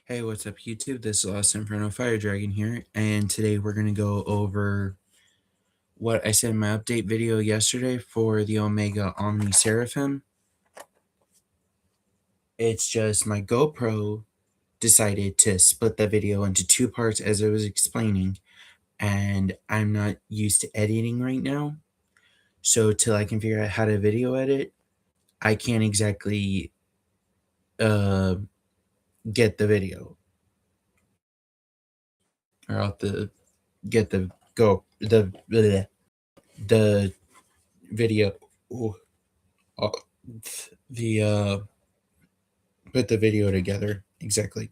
Hey, what's up, YouTube? This is Lost Inferno Fire Dragon here, and today we're going to go over what I said in my update video yesterday for the Omega Omni Seraphim. It's just my GoPro decided to split the video into two parts as I was explaining, and I'm not used to editing right now, so till I can figure out how to video edit, I can't exactly get the video, or I'll have to get the the video. Ooh, uh, the put the video together exactly.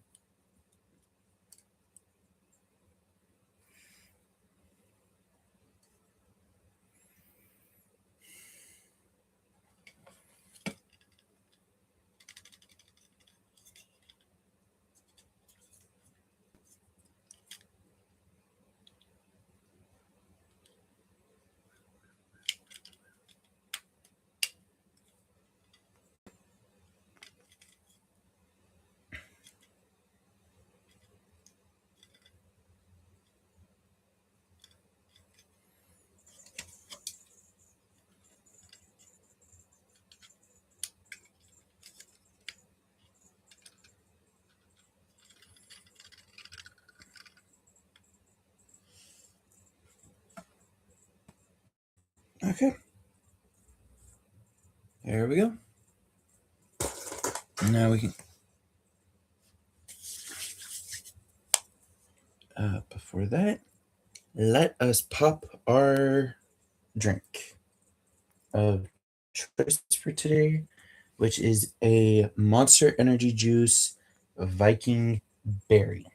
Okay, there we go. Now we can before that, let us pop our drink of choice for today, which is a Monster Energy Juice Viking Berry.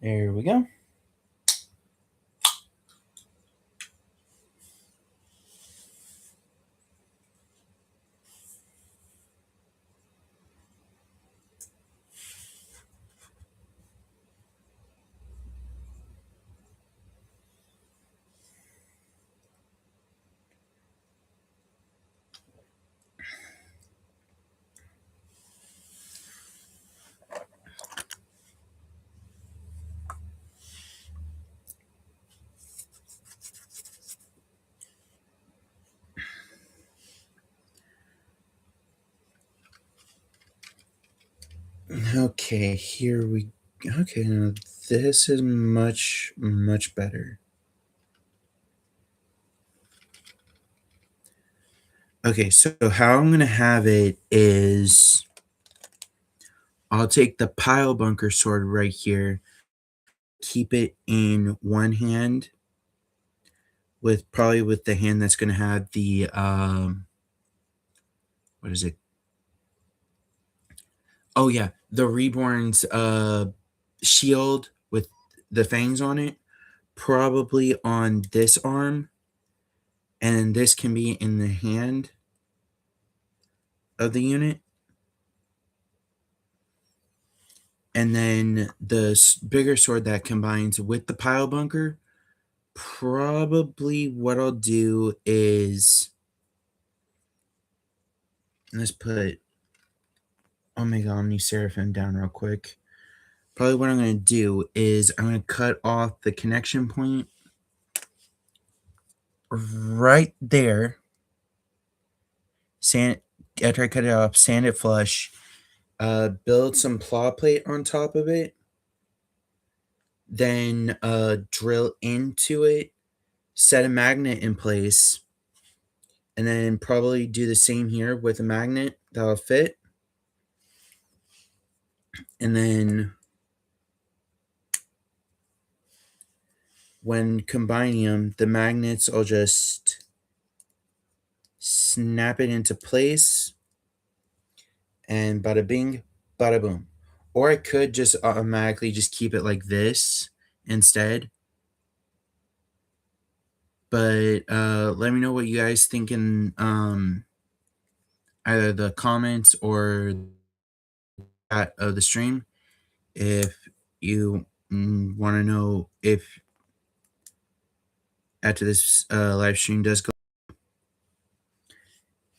There we go. Okay, here we. Okay, now this is much better. Okay, so how I'm gonna have it is I'll take the pile bunker sword right here, keep it in one hand with probably with the hand that's gonna have the what is it? Oh yeah, the Reborn's shield with the fangs on it, probably on this arm, and this can be in the hand of the unit. And then the bigger sword that combines with the pile bunker, probably what I'll do is let's put Omega Omni Seraphim down real quick. Probably what I'm going to do is I'm going to cut off the connection point right there. Sand after I cut it off, sand it flush, build some claw plate on top of it, then drill into it, set a magnet in place, and then probably do the same here with a magnet that'll fit. And then when combining them, the magnets I'll just snap it into place and bada bing, bada boom. Or I could just automatically just keep it like this instead. But let me know what you guys think in either the comments or that of the stream if you want to know if after this live stream does go.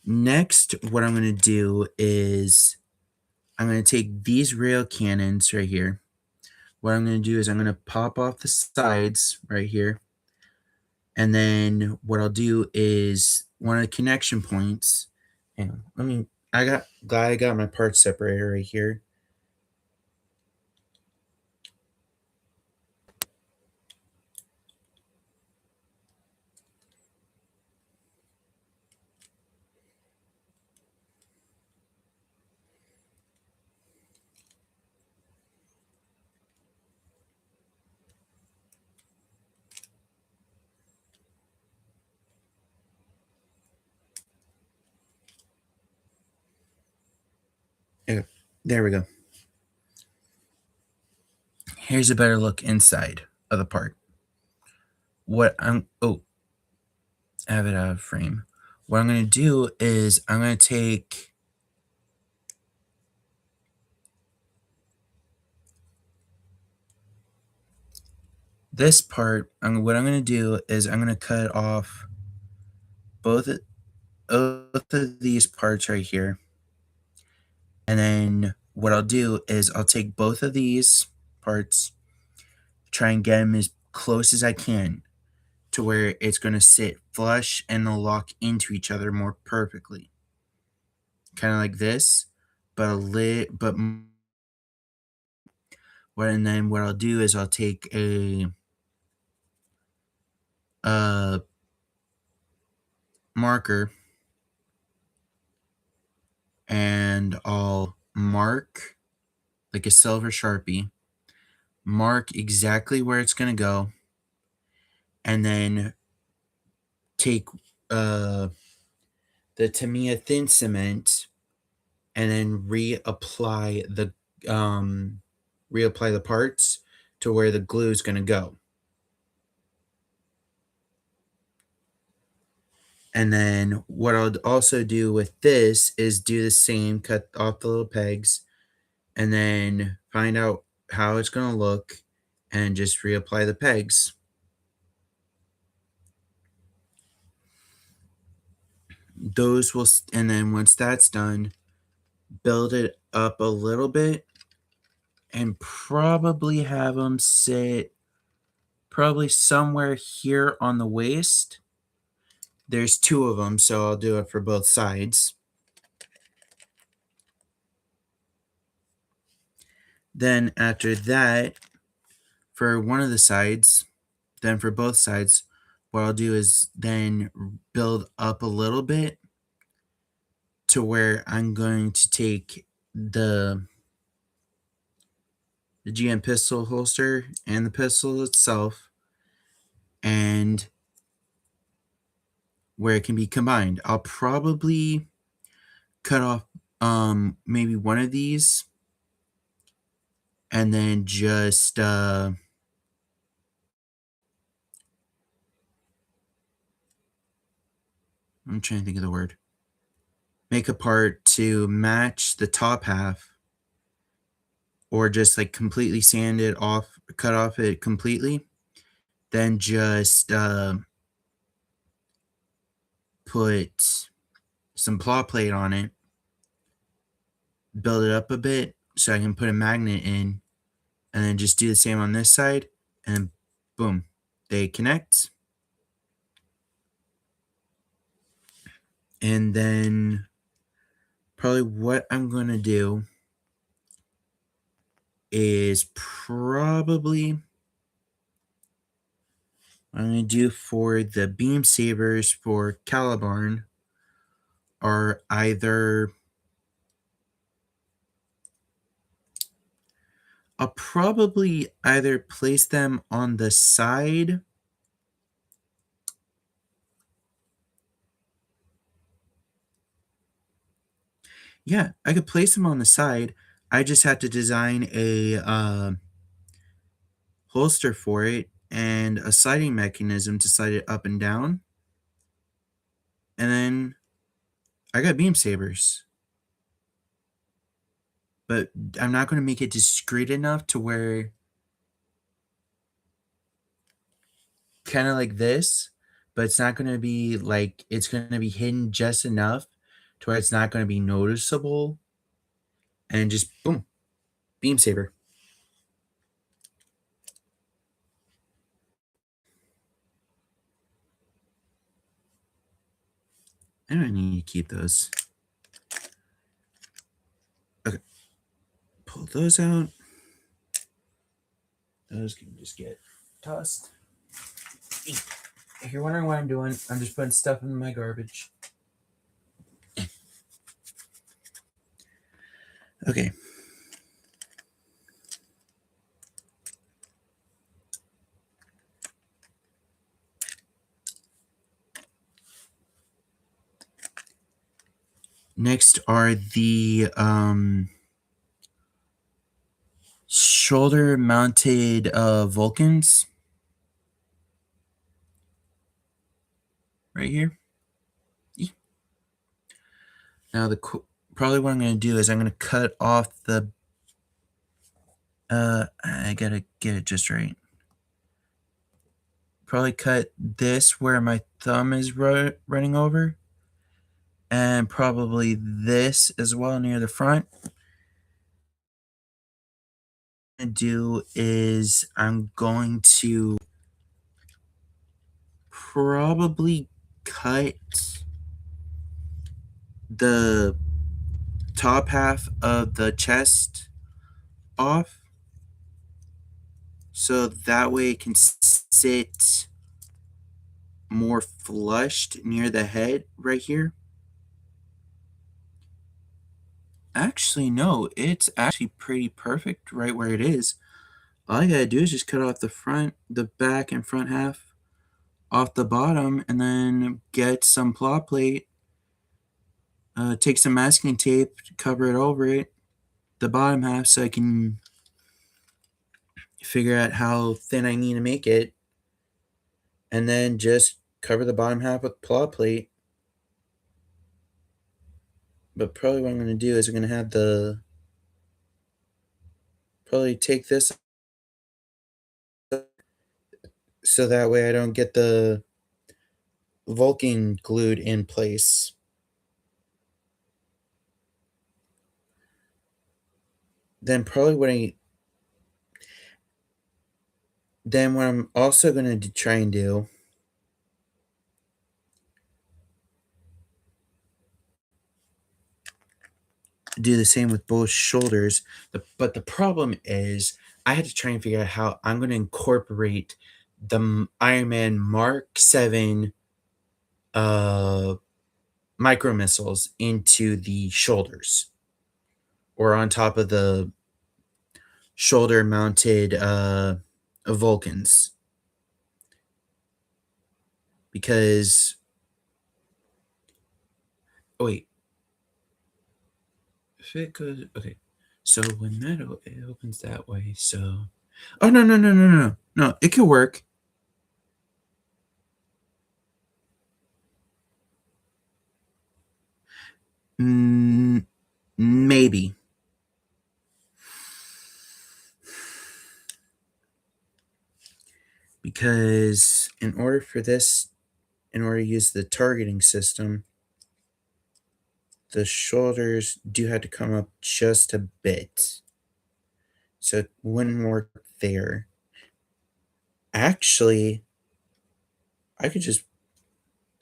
Next, what I'm going to do is I'm going to take these rail cannons right here. What I'm going to do is I'm going to pop off the sides right here. And then what I'll do is one of the connection points. And glad I got my parts separator right here. Yeah, there we go. Here's a better look inside of the part. I have it out of frame. What I'm going to do is I'm going to take this part. What I'm going to do is I'm going to cut off both of these parts right here. And then what I'll do is I'll take both of these parts, try and get them as close as I can to where it's going to sit flush and they'll lock into each other more perfectly. Kind of like this, but and then what I'll do is I'll take a marker and I'll mark like a silver Sharpie, mark exactly where it's going to go, and then take the Tamiya thin cement and then reapply the parts to where the glue is going to go. And then what I'll also do with this is do the same, cut off the little pegs, and then find out how it's going to look and just reapply the pegs. And then once that's done, build it up a little bit and probably have them sit probably somewhere here on the waist. There's two of them, so I'll do it for both sides. Then after that, for one of the sides, then for both sides, what I'll do is then build up a little bit to where I'm going to take the GM pistol holster and the pistol itself and where it can be combined. I'll probably cut off maybe one of these and then just I'm trying to think of the word. Make a part to match the top half or just like completely sand it off, cut off it completely. Then just put some claw plate on it, build it up a bit so I can put a magnet in, and then just do the same on this side, and boom, they connect. And then probably what I'm going to do is probably I'm going to do for the beam sabers for Calibarn are either I'll probably either place them on the side. Yeah, I could place them on the side. I just had to design a holster for it and a sliding mechanism to slide it up and down. And then I got beam sabers, but I'm not going to make it discreet enough to where kind of like this, but it's not going to be like it's going to be hidden just enough to where it's not going to be noticeable and just boom, beam saber. I don't need to keep those. Okay, pull those out. Those can just get tossed. If you're wondering what I'm doing, I'm just putting stuff in my garbage. Okay. Next are the shoulder mounted Vulcans right here. Now probably what I'm going to do is I'm going to cut off the I gotta get it just right. Probably cut this where my thumb is running over, and probably this as well near the front. What I'm gonna do is I'm going to probably cut the top half of the chest off so that way it can sit more flushed near the head right here. Actually, no, it's actually pretty perfect right where it is. All I gotta do is just cut off the back and front half off the bottom, and then get some plot plate, take some masking tape, cover it over it, the bottom half, so I can figure out how thin I need to make it, and then just cover the bottom half with plot plate. But probably what I'm gonna do is I'm gonna have probably take this so that way I don't get the Vulcan glued in place. Then probably what I'm also gonna try and do the same with both shoulders. But the problem is I had to try and figure out how I'm gonna incorporate the Iron Man Mark 7 uh micro missiles into the shoulders or on top of the shoulder mounted Vulcans, because oh wait, if it goes okay, so when it opens that way, so oh no, it could work. mm, Maybe, because in order to use the targeting system, the shoulders do have to come up just a bit, so it wouldn't work there. Actually, I could just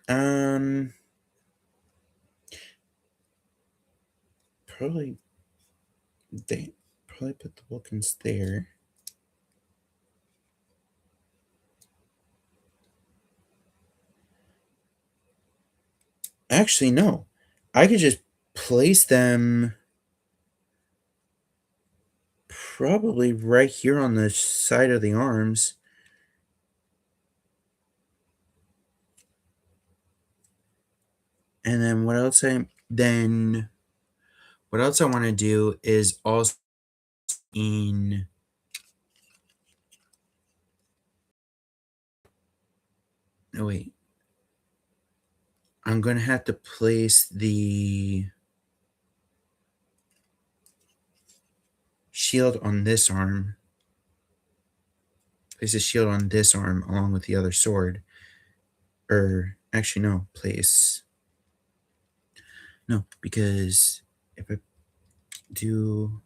um probably they probably put the Vulcans there. Actually, no. I could just place them probably right here on the side of the arms. And then what else I want to do is also in oh wait. I'm going to have to place the shield on this arm. Place the shield on this arm along with the other sword. Or, actually, no, place. No, because if I do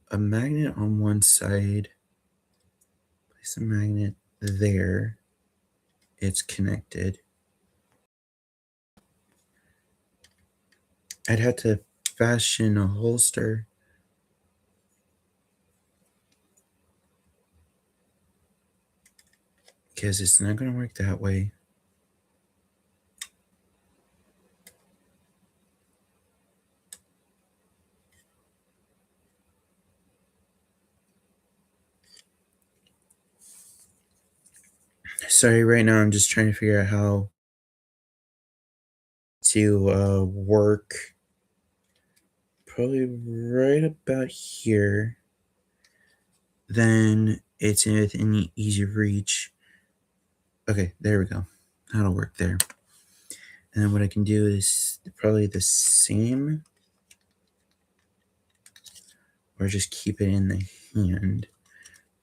a magnet on one side, place a magnet there, it's connected. I'd have to fashion a holster. Because it's not going to work that way. Sorry, right now I'm just trying to figure out how to work. Probably right about here. Then it's within easy reach. Okay, there we go. That'll work there. And then what I can do is probably the same, or just keep it in the hand.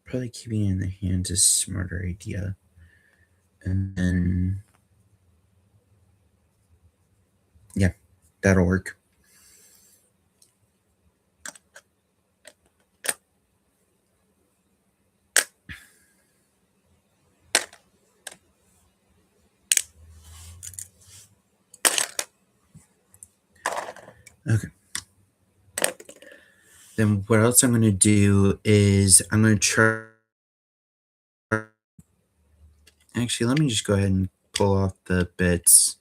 Probably keeping it in the hand is a smarter idea. And then, yeah, that'll work. Okay. Then what else I'm going to do is I'm going to try. Actually, let me just go ahead and pull off the bits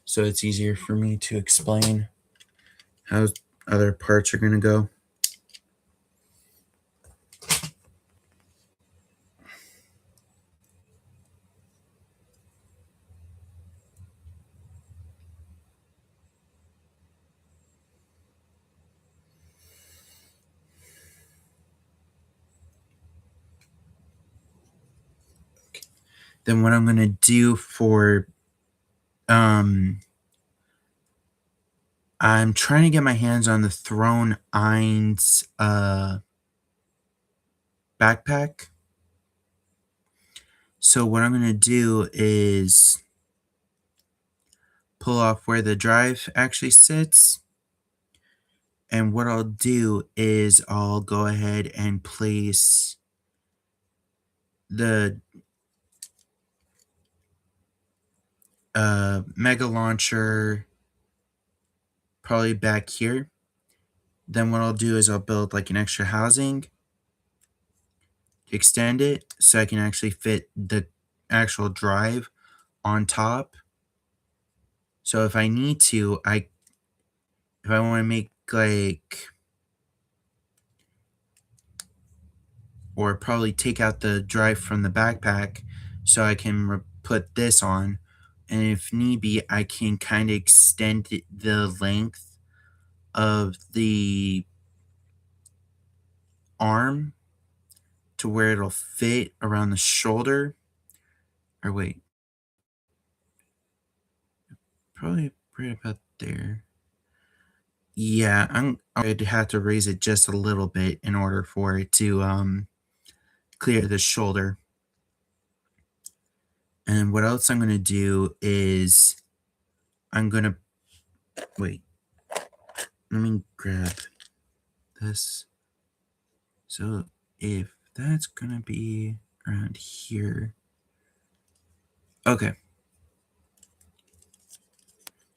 so it's easier for me to explain how other parts are going to go. Then what I'm going to do for I'm trying to get my hands on the Throne Ein's backpack. So what I'm going to do is pull off where the drive actually sits. And what I'll do is I'll go ahead and place the mega launcher probably back here. Then what I'll do is I'll build like an extra housing, extend it so I can actually fit the actual drive on top. So if I need to, if I want to make like, or probably take out the drive from the backpack so I can put this on. And if need be, I can kind of extend the length of the arm to where it'll fit around the shoulder. Or wait, probably right about there. Yeah, I'd have to raise it just a little bit in order for it to clear the shoulder. And what else I'm gonna do is I'm gonna wait. Let me grab this. So if that's gonna be around here. Okay.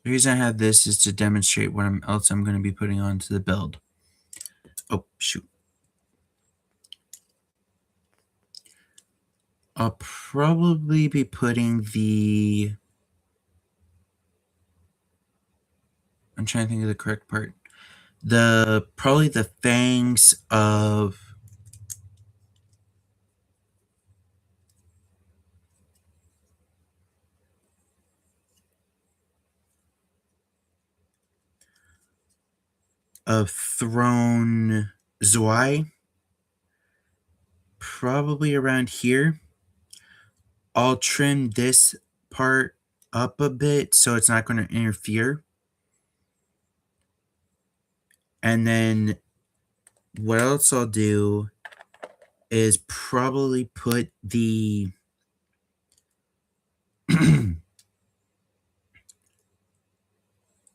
The reason I have this is to demonstrate what else I'm going to be putting onto the build. Oh, shoot. I'll probably be putting the... I'm trying to think of the correct part. Probably the fangs of... Throne Zwei. Probably around here. I'll trim this part up a bit so it's not going to interfere. And then what else I'll do is probably put the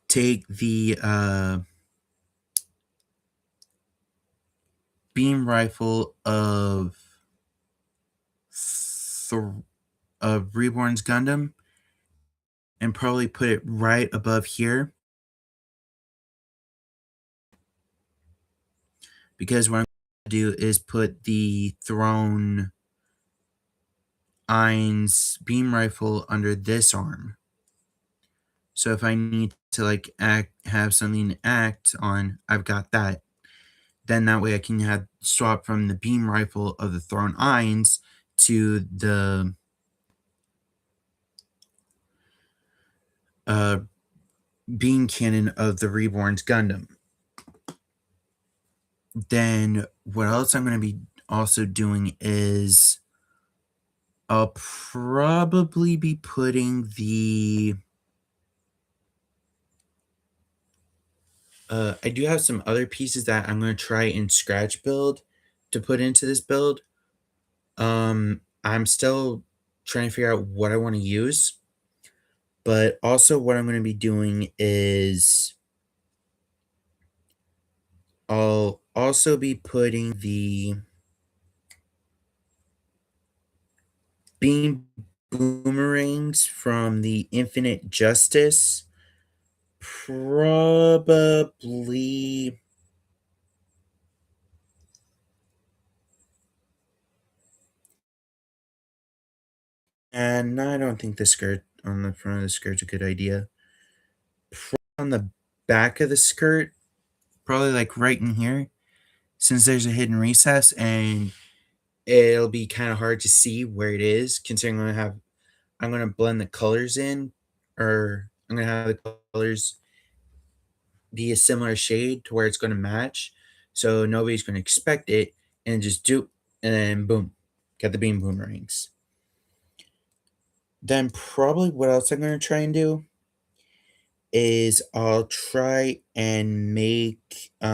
take the beam rifle of Reborn's Gundam and probably put it right above here, because what I'm going to do is put the Throne Ein's beam rifle under this arm. So if I need to like have something to act on, I've got that. Then that way I can have swap from the beam rifle of the Throne Ein's to the uh, beam cannon of the Reborn's Gundam. Then what else I'm going to be also doing is I'll probably be putting the I do have some other pieces that I'm going to try and scratch build to put into this build. I'm still trying to figure out what I want to use, but also what I'm going to be doing is I'll also be putting the beam boomerangs from the Infinite Justice probably. And I don't think the skirt on the front of the skirt's a good idea. On the back of the skirt, probably like right in here, since there's a hidden recess and it'll be kind of hard to see where it is, considering I'm gonna blend the colors in, or I'm gonna have the colors be a similar shade to where it's gonna match, so nobody's gonna expect it and just do, and then boom, get the beam boomerangs. Then probably what else I'm gonna try and do is I'll try and make what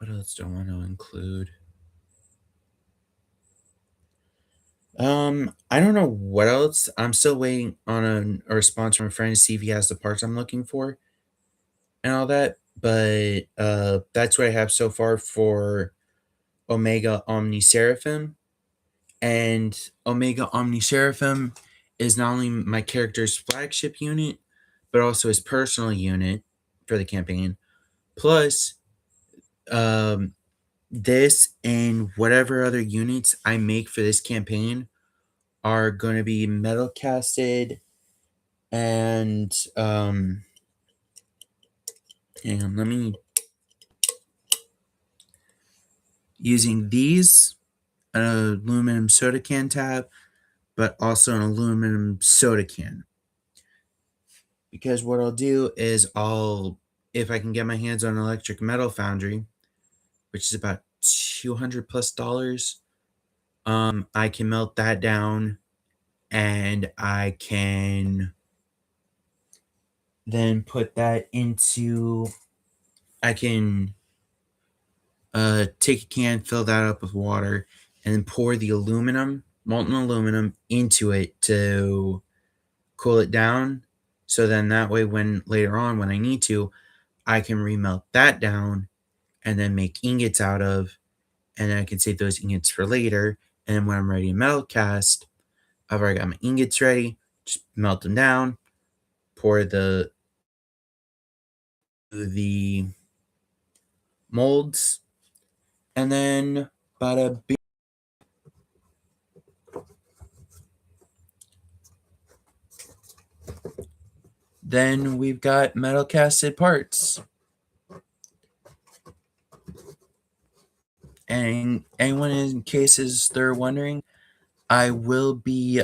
else do I want to include? I don't know what else. I'm still waiting on a response from a friend to see if he has the parts I'm looking for and all that. But that's what I have so far for Omega Omni Seraphim. And Omega Omni Seraphim is not only my character's flagship unit, but also his personal unit for the campaign. Plus, um, this and whatever other units I make for this campaign are going to be metal casted and hang on, let me using these, an aluminum soda can tab, but also an aluminum soda can. Because what I'll do is if I can get my hands on an electric metal foundry, which is about $200 plus, I can melt that down and I can then put that into, I can take a can, fill that up with water, and then pour the molten aluminum into it to cool it down. So then that way, when later on, when I need to, I can remelt that down and then make ingots out of, and then I can save those ingots for later. And then when I'm ready to metal cast, I've already got my ingots ready, just melt them down, pour the molds, and then bada bing. Then we've got metal casted parts. And anyone in cases they're wondering, I will be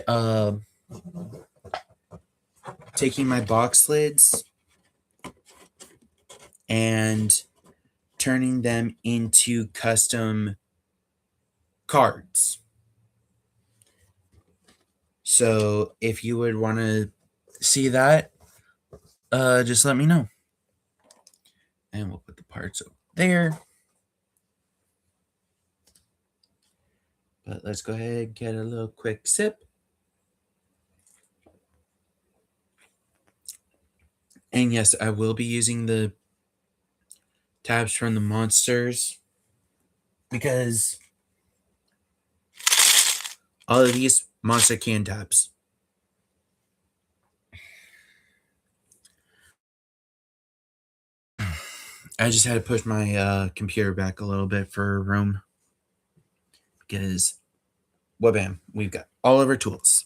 taking my box lids and turning them into custom cards. So if you would want to see that, just let me know. And we'll put the parts over there. But let's go ahead and get a little quick sip. And yes, I will be using the tabs from the monsters because all of these monster can tabs. I just had to push my computer back a little bit for room because, well, bam, we've got all of our tools.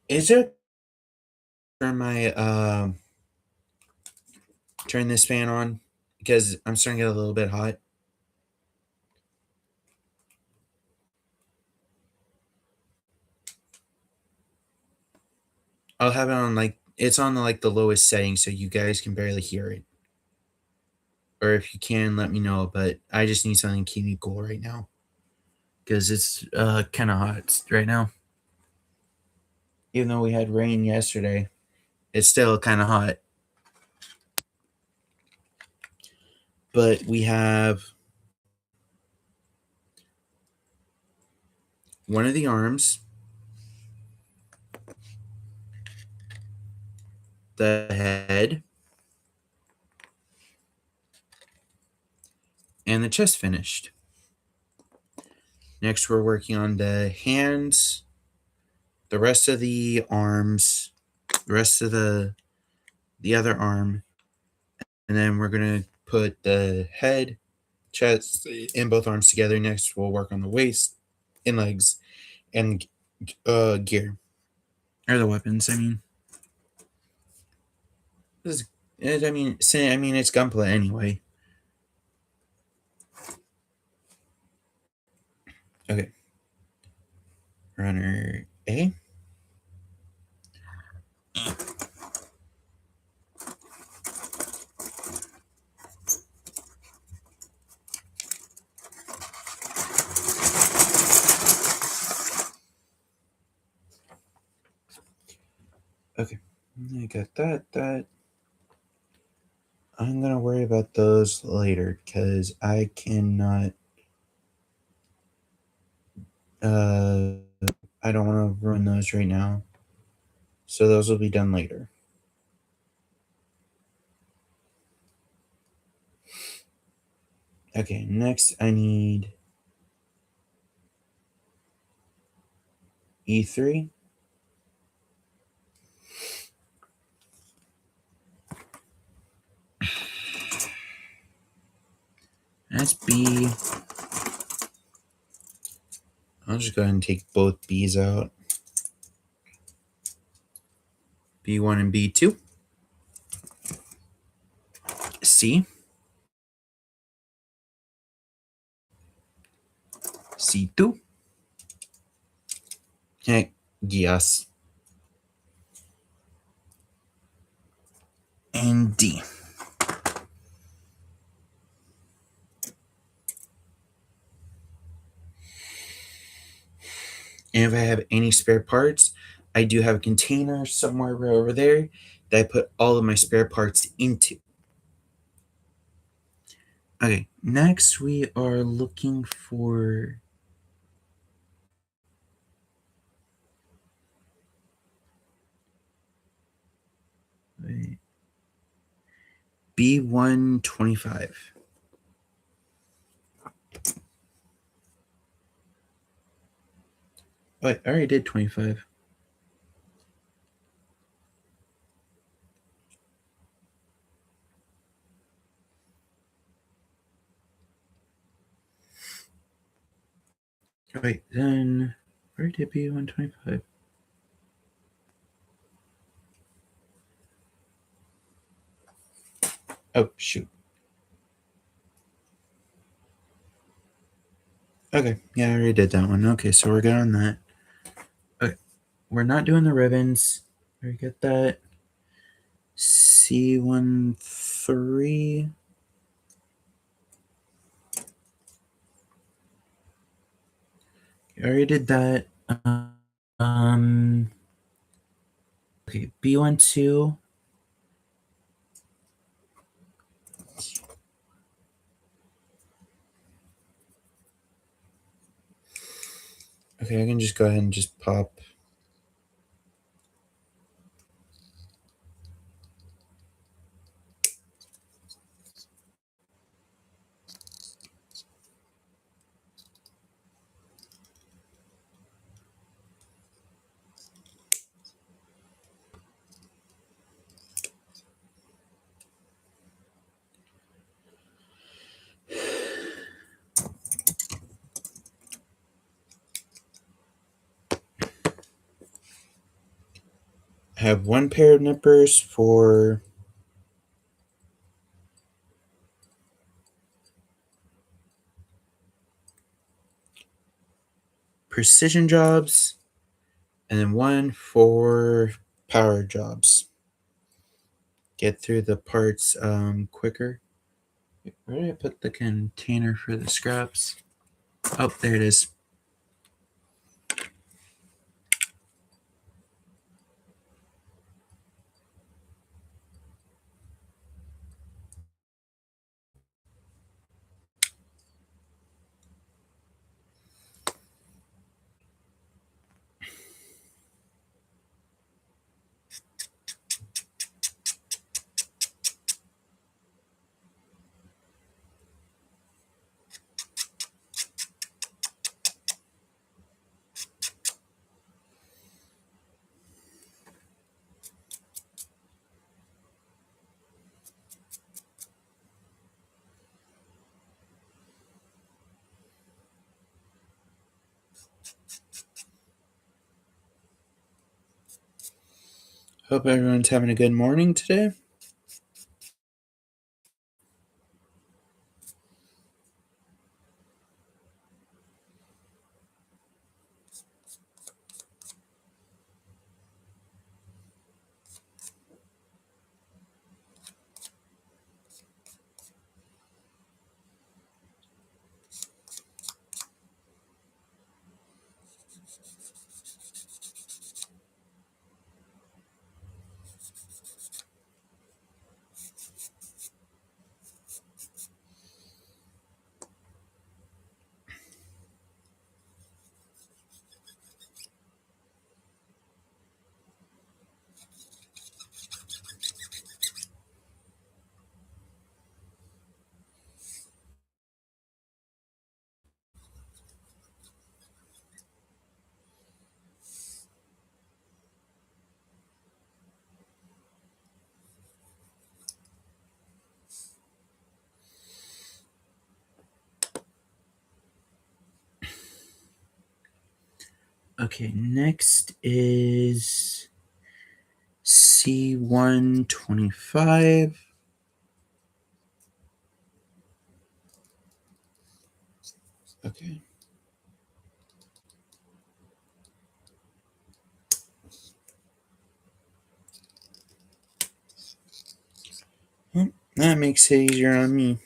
Is it turn this fan on because I'm starting to get a little bit hot? I'll have it on it's on like the lowest setting so you guys can barely hear it. Or if you can, let me know. But I just need something to keep me cool right now because it's kind of hot right now. Even though we had rain yesterday, it's still kind of hot. But we have one of the arms, the head, and the chest finished. Next, we're working on the hands, the rest of the arms, the rest of the other arm, and then we're gonna put the head, chest, and both arms together. Next, we'll work on the waist and legs and gear or the weapons. I mean, this is, I mean, it's gunplay anyway. Okay, runner A. Okay, I got that. I'm gonna worry about those later because I cannot. Uh, I don't want to ruin those right now, so those will be done later. Okay, next I need E3. That's B. I'll just go ahead and take both B's out. B1 and B2. C. C2. Okay, yes. And D. And if I have any spare parts, I do have a container somewhere right over there that I put all of my spare parts into. Okay, next we are looking for B125. Oh, I already did 25. Right, then where did B125? Oh, shoot. Okay, yeah, I already did that one. Okay, so we're good on that. Okay, we're not doing the ribbons. We get that. C13. I already did that. Um, okay, B12. Okay, I can just go ahead and just pop. I have one pair of nippers for precision jobs, and then one for power jobs. Get through the parts quicker. Where did I put the container for the scraps? Oh, there it is. Hope everyone's having a good morning today. Okay, next is C125. Okay. Well, that makes it easier on me.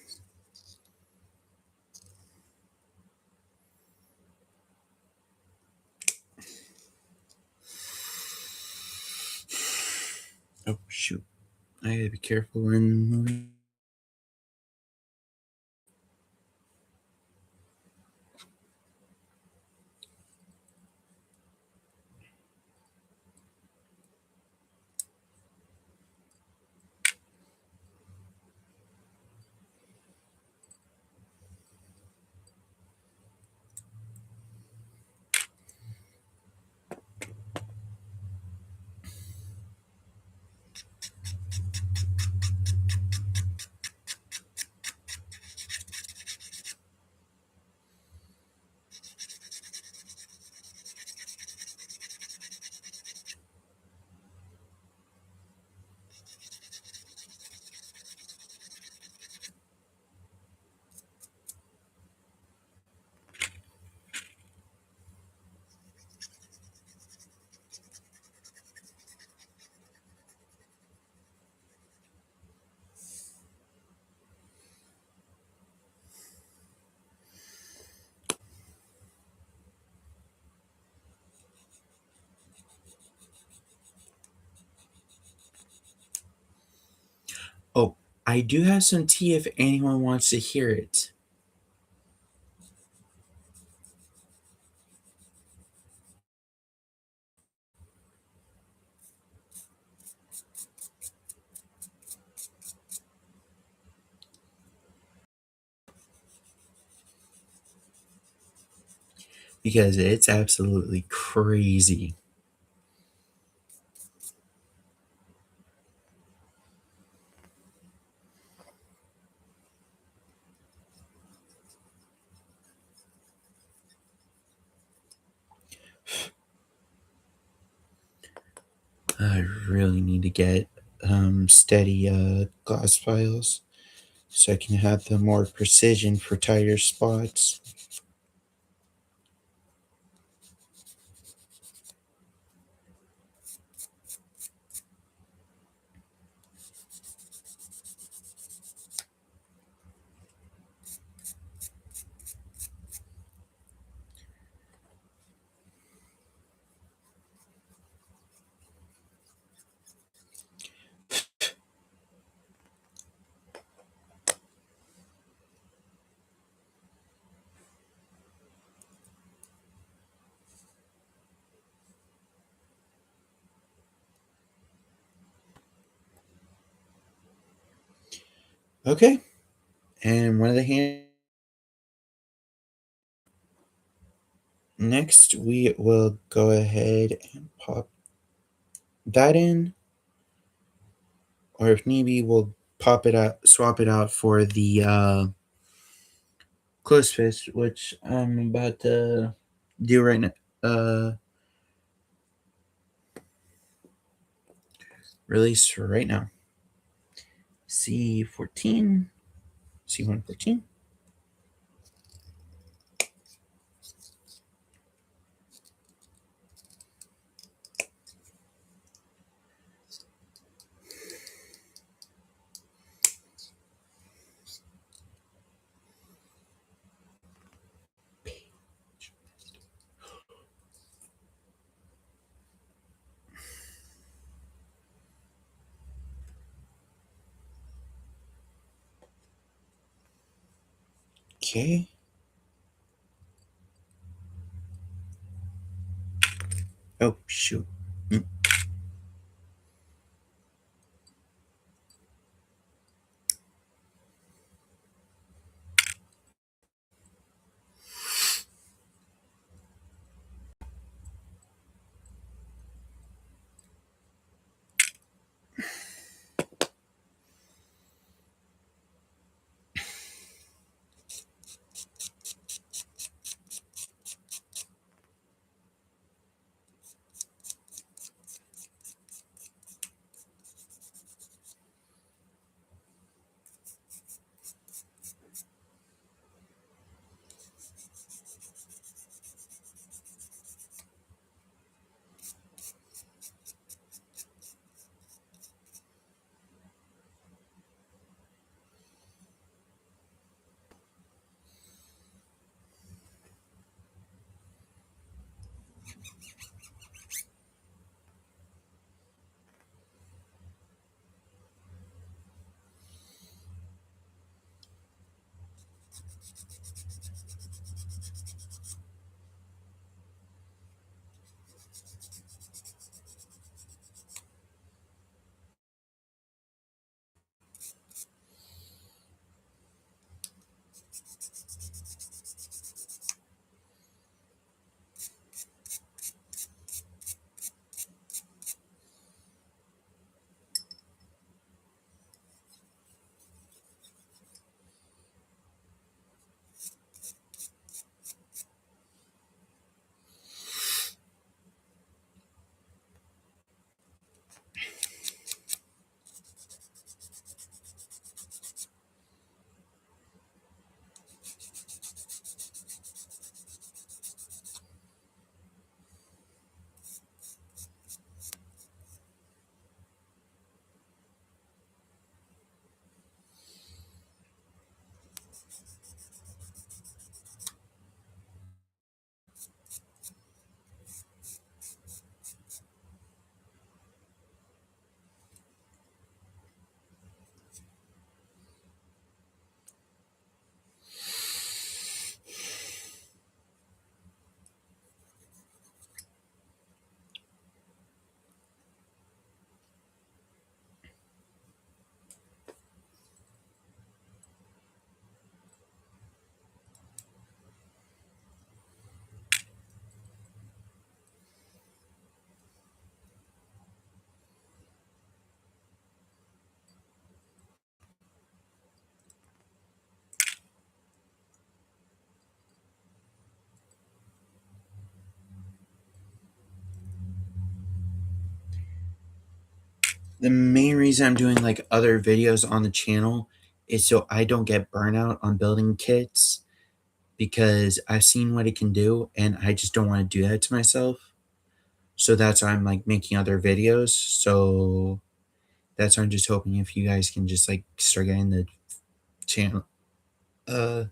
Oh, shoot. I gotta be careful when moving. I do have some tea if anyone wants to hear it. Because it's absolutely crazy. I really need to get steady glass files so I can have the more precision for tighter spots. Okay, and one of the hand. Next, we will go ahead and pop that in, or if need be, we'll pop it out, swap it out for the close fist, which I'm about to do right now. Release right now. C14, C114. Okay. Oh, shoot. Mm. the main reason I'm doing like other videos on the channel is so I don't get burnout on building kits, because I've seen what it can do and I just don't want to do that to myself. So that's why I'm like making other videos. So that's why I'm just hoping if you guys can just like start getting the channel, uh,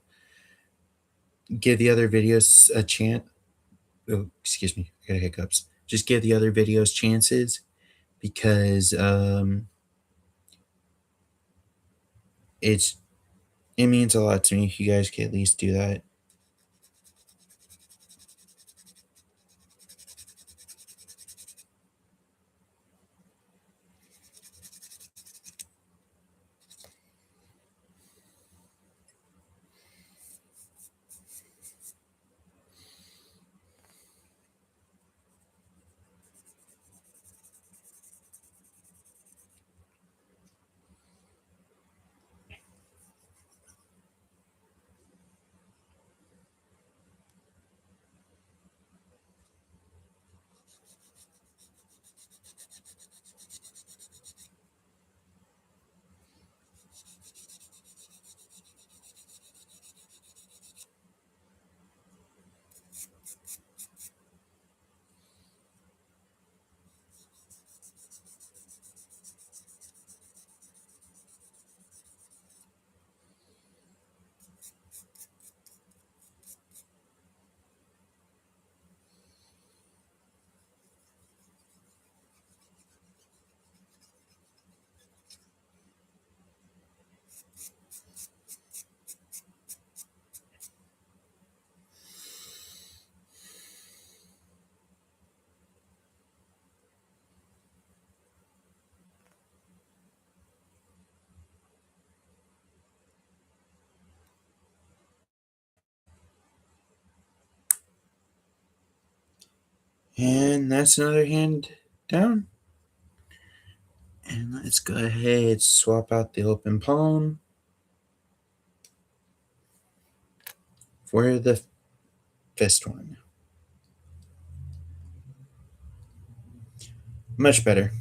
give the other videos a chance. Oh, excuse me, I got hiccups. Just give the other videos chances, because it's it means a lot to me if you guys can at least do that. And that's another hand down. And let's go ahead, swap out the open palm for the fist one. Much better.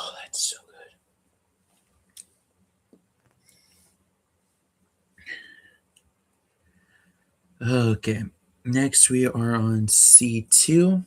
Oh, that's so good. Okay, next we are on C2.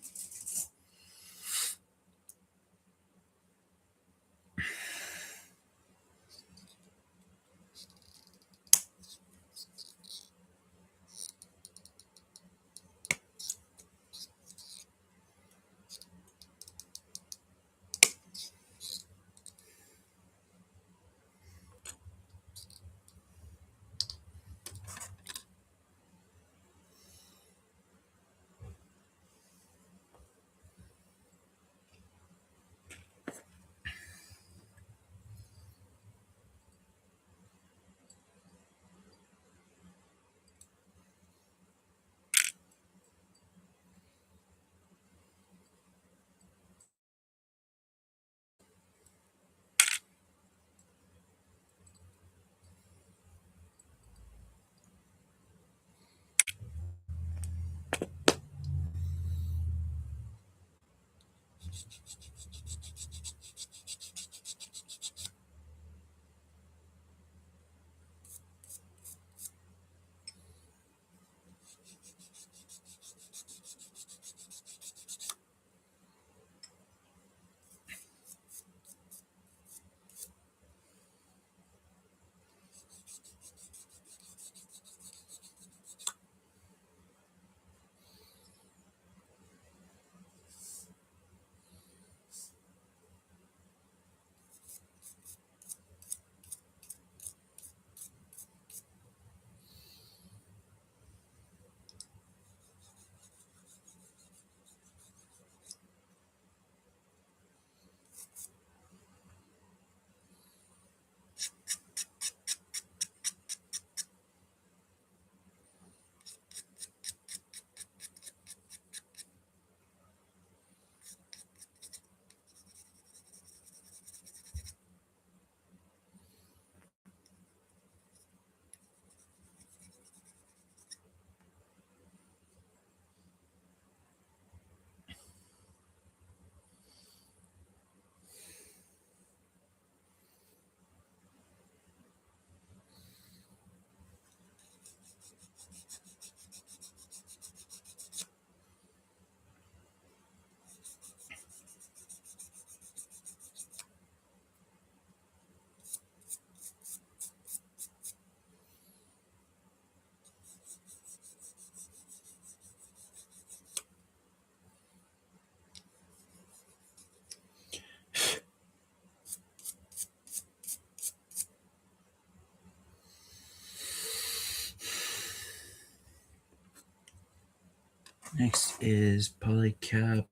Next is polycap.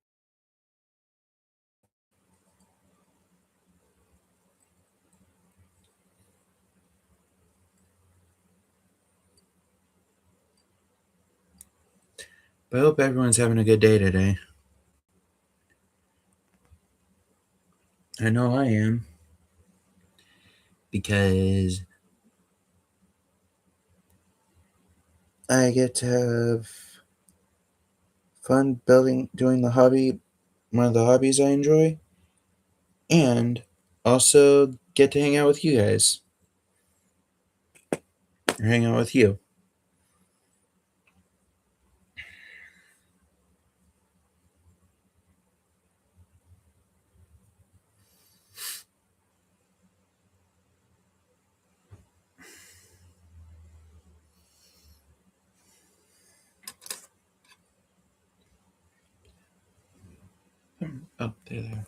But I hope everyone's having a good day today. I know I am. Because I get to have fun doing the hobby, one of the hobbies I enjoy, and also get to hang out with you guys, or hang out with you. Oh, there.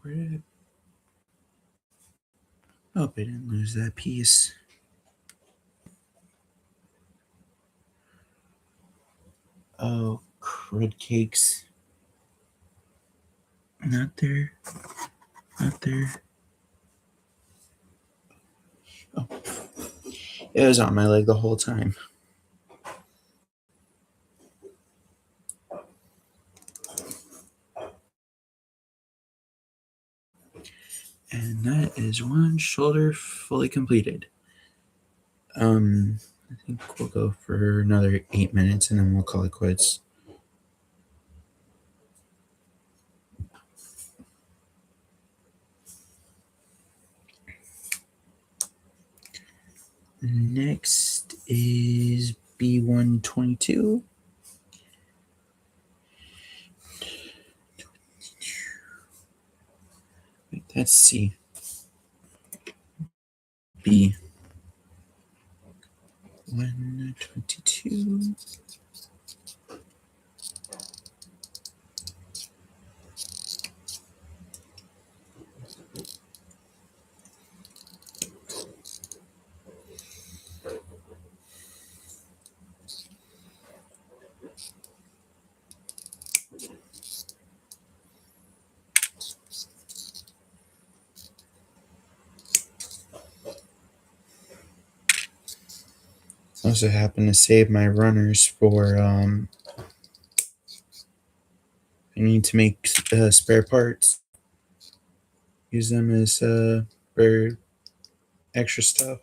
Where did I hope I didn't lose that piece. Oh, crud cakes. Not there. Not there. Oh, it was on my leg the whole time. And that is one shoulder fully completed. I think we'll go for another 8 minutes and then we'll call it quits. Next is B122. Wait, that's C. B 122. Also happen to save my runners for I need to make spare parts. Use them as for extra stuff.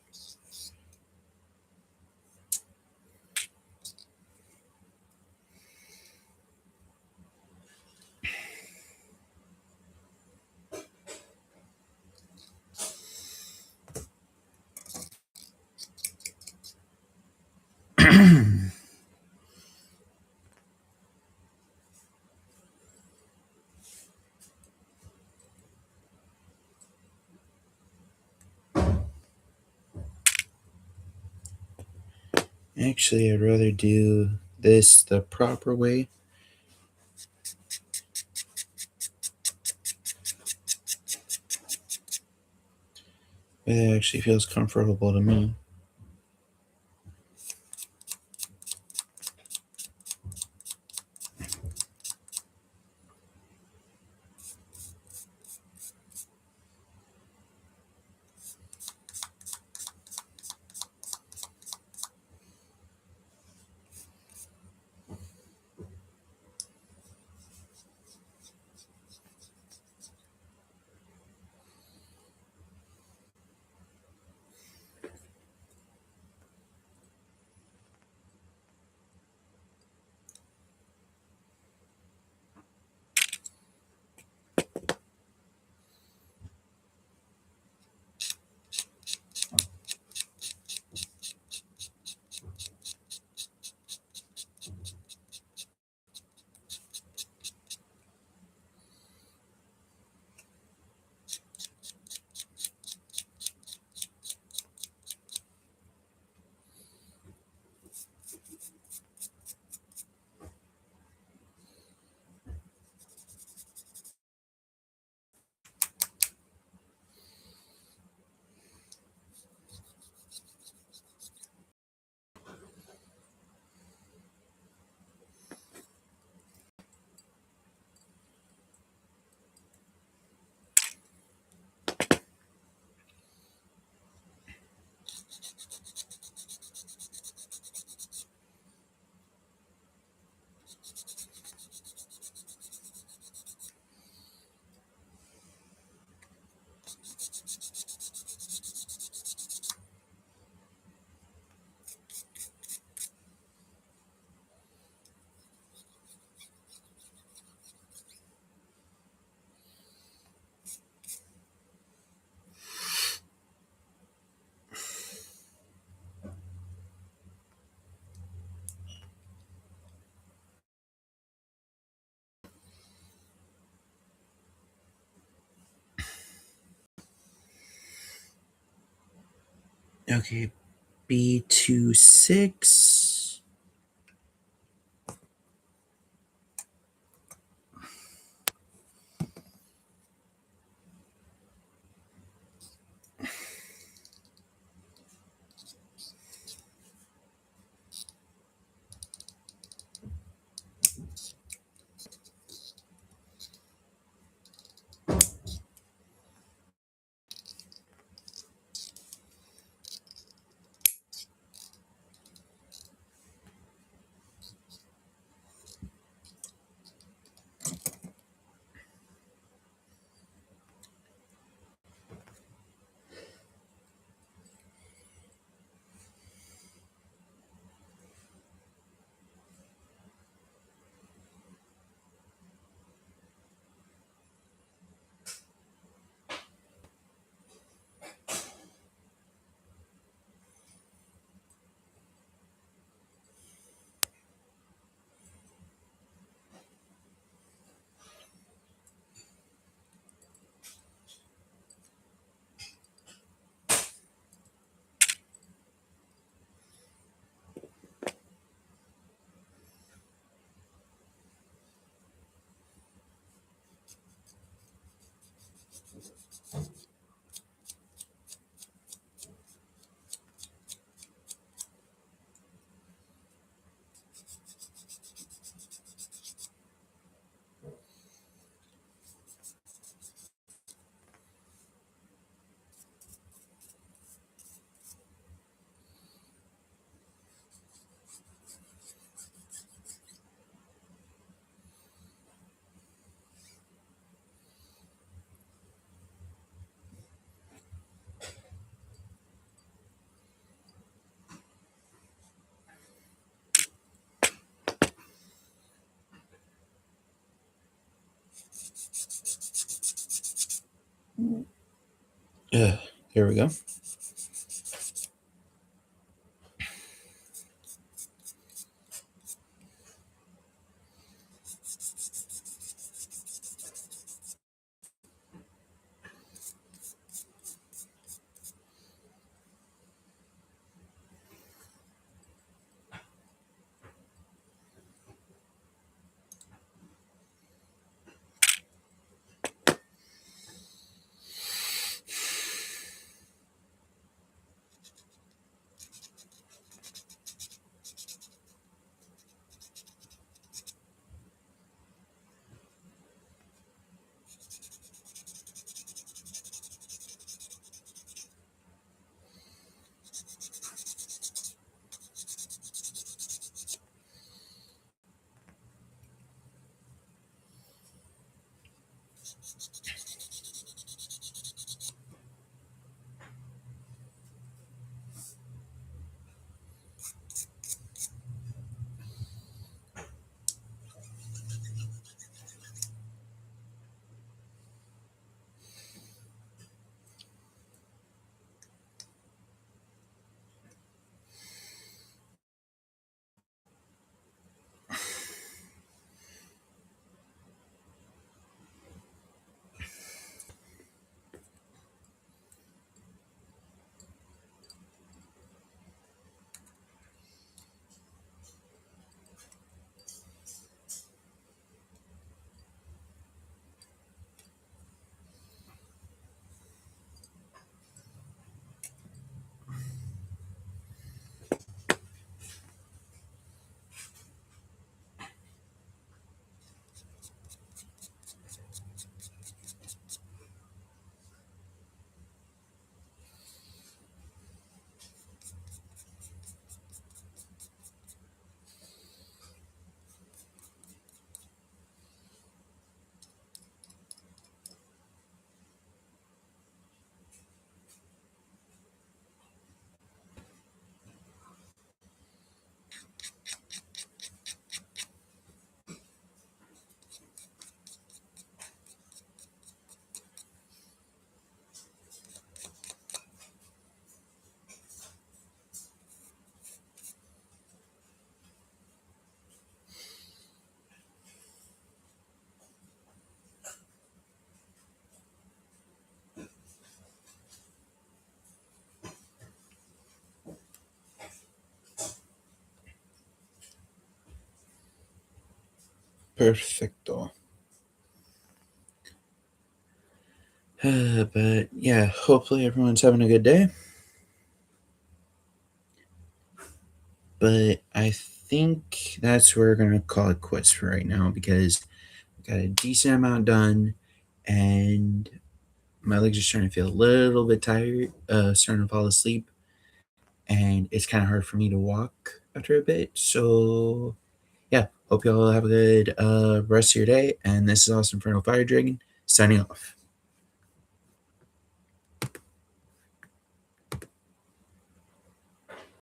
Actually, I'd rather do this the proper way. It actually feels comfortable to me. Okay, B26. There we go. Perfecto. But yeah, hopefully everyone's having a good day. But I think that's where we're going to call it quits for right now because I got a decent amount done and my legs are starting to feel a little bit tired, starting to fall asleep. And it's kind of hard for me to walk after a bit. So yeah, hope you all have a good rest of your day. And this is Austin Inferno Fire Dragon signing off.